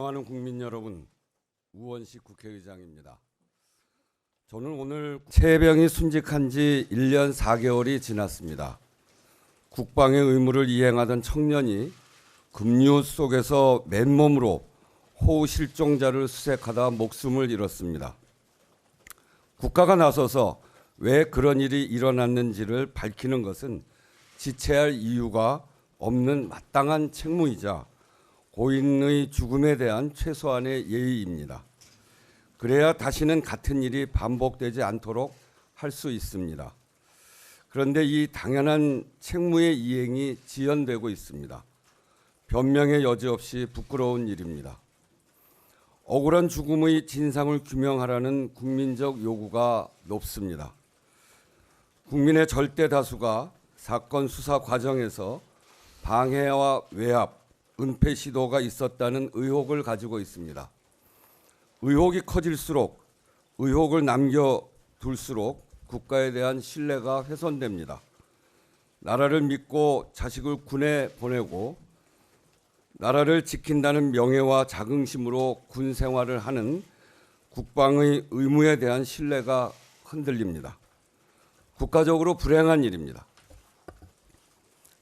존경하는 국민 여러분, 우원식 국회의장입니다. 저는 오늘 최혜병이 순직한 지 1년 4개월이 지났습니다. 국방의 의무를 이행하던 청년이 급류 속에서 맨몸으로 호우 실종자를 수색하다 목숨을 잃었습니다. 국가가 나서서 왜 그런 일이 일어났는지를 밝히는 것은 지체할 이유가 없는 마땅한 책무이자 고인의 죽음에 대한 최소한의 예의입니다. 그래야 다시는 같은 일이 반복되지 않도록 할 수 있습니다. 그런데 이 당연한 책무의 이행이 지연되고 있습니다. 변명의 여지 없이 부끄러운 일입니다. 억울한 죽음의 진상을 규명하라는 국민적 요구가 높습니다. 국민의 절대 다수가 사건 수사 과정에서 방해와 외압, 은폐 시도가 있었다는 의혹을 가지고 있습니다. 의혹이 커질수록 의혹을 남겨둘수록 국가에 대한 신뢰가 훼손됩니다. 나라를 믿고 자식을 군에 보내고 나라를 지킨다는 명예와 자긍심으로 군 생활을 하는 국방의 의무에 대한 신뢰가 흔들립니다. 국가적으로 불행한 일입니다.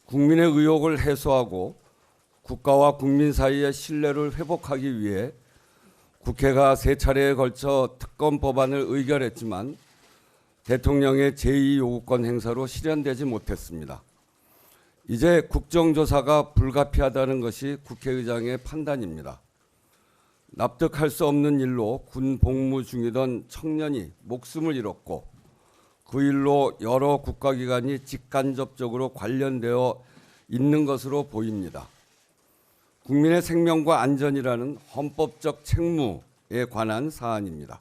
국민의 의혹을 해소하고 국가와 국민 사이의 신뢰를 회복하기 위해 국회가 3차례에 걸쳐 특검 법안을 의결했지만 대통령의 제2요구권 행사로 실현되지 못했습니다. 이제 국정조사가 불가피하다는 것이 국회의장의 판단입니다. 납득할 수 없는 일로 군 복무 중이던 청년이 목숨을 잃었고 그 일로 여러 국가기관이 직간접적으로 관련되어 있는 것으로 보입니다. 국민의 생명과 안전이라는 헌법적 책무에 관한 사안입니다.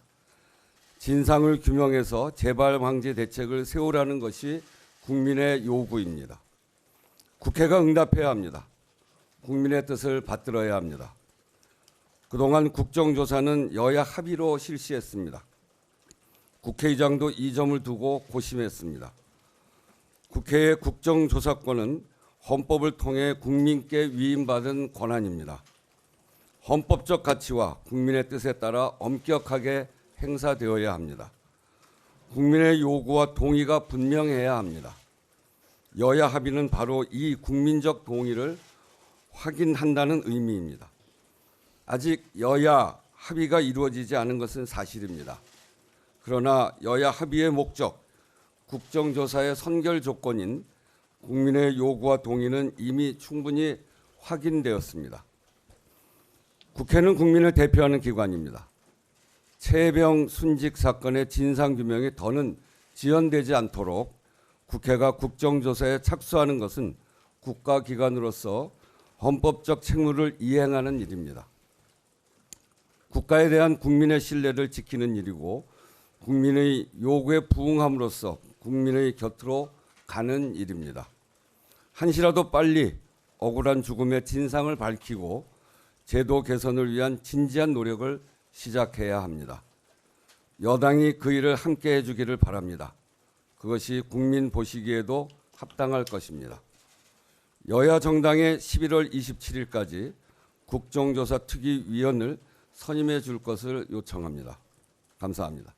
진상을 규명해서 재발 방지 대책을 세우라는 것이 국민의 요구입니다. 국회가 응답해야 합니다. 국민의 뜻을 받들어야 합니다. 그동안 국정조사는 여야 합의로 실시했습니다. 국회의장도 이 점을 두고 고심했습니다. 국회의 국정조사권은 헌법을 통해 국민께 위임받은 권한입니다. 헌법적 가치와 국민의 뜻에 따라 엄격하게 행사되어야 합니다. 국민의 요구와 동의가 분명해야 합니다. 여야 합의는 바로 이 국민적 동의를 확인한다는 의미입니다. 아직 여야 합의가 이루어지지 않은 것은 사실입니다. 그러나 여야 합의의 목적, 국정조사의 선결 조건인 국민의 요구와 동의는 이미 충분히 확인되었습니다. 국회는 국민을 대표하는 기관입니다. 최혜병 순직 사건의 진상규명이 더는 지연되지 않도록 국회가 국정조사에 착수하는 것은 국가기관으로서 헌법적 책무를 이행하는 일입니다. 국가에 대한 국민의 신뢰를 지키는 일이고 국민의 요구에 부응함으로써 국민의 곁으로 가는 일입니다. 한시라도 빨리 억울한 죽음의 진상을 밝히고 제도 개선을 위한 진지한 노력을 시작해야 합니다. 여당이 그 일을 함께 해주기를 바랍니다. 그것이 국민 보시기에도 합당할 것입니다. 여야 정당의 11월 27일까지 국정조사 특위위원을 선임해 줄 것을 요청합니다. 감사합니다.